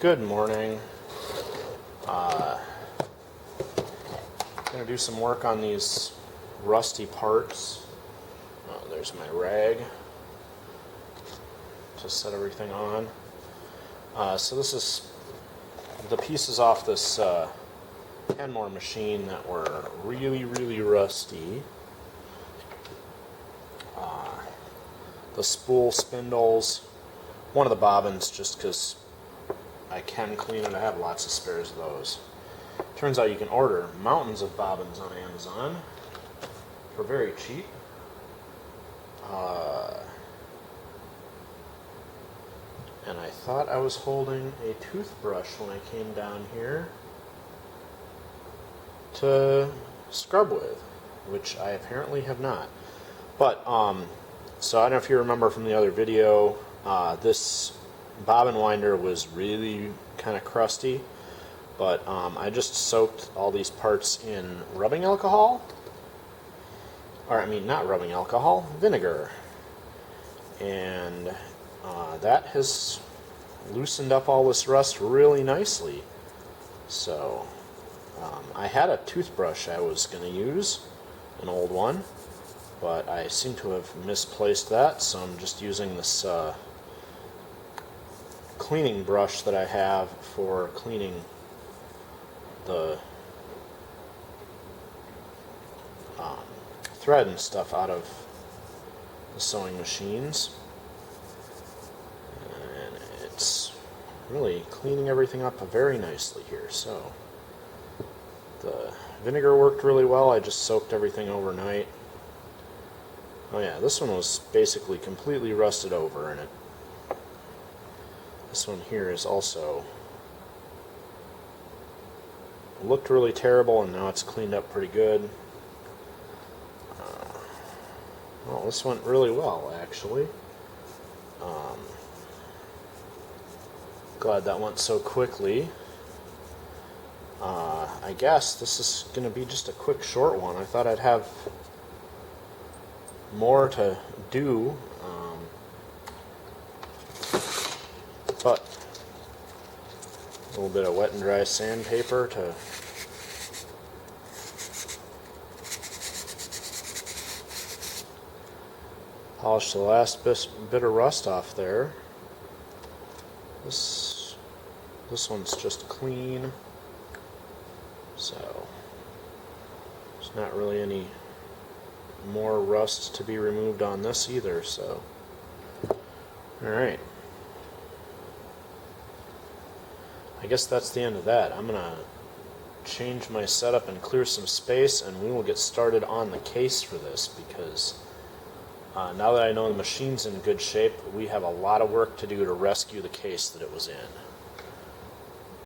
Good morning. Gonna do some work on these rusty parts. Oh, there's my rag to set everything on. So this is the pieces off this Kenmore machine that were really rusty. The spool spindles, one of the bobbins, just because I can clean it. I have lots of spares of those. Turns out you can order mountains of bobbins on Amazon for very cheap. And I thought I was holding a toothbrush when I came down here to scrub with, which I apparently have not. But, so I don't know if you remember from the other video, this bobbin winder was really kind of crusty, but I just soaked all these parts in rubbing alcohol, or I mean not rubbing alcohol, vinegar, and that has loosened up all this rust really nicely. So I had a toothbrush I was going to use, an old one, but I seem to have misplaced that, so I'm just using this cleaning brush that I have for cleaning the thread and stuff out of the sewing machines, and it's really cleaning everything up very nicely here. So the vinegar worked really well. I just soaked everything overnight. Oh yeah, this one was basically completely rusted over, and this one here is also looked really terrible, and now it's cleaned up pretty good. Well, this went really well, actually. Glad that went so quickly. I guess this is going to be just a quick, short one. I thought I'd have more to do, but a little bit of wet and dry sandpaper to polish the last bit of rust off there. This one's just clean, so there's not really any more rust to be removed on this either. So alright, I guess that's the end of that. I'm gonna change my setup and clear some space, and we will get started on the case for this, because now that I know the machine's in good shape, we have a lot of work to do to rescue the case that it was in.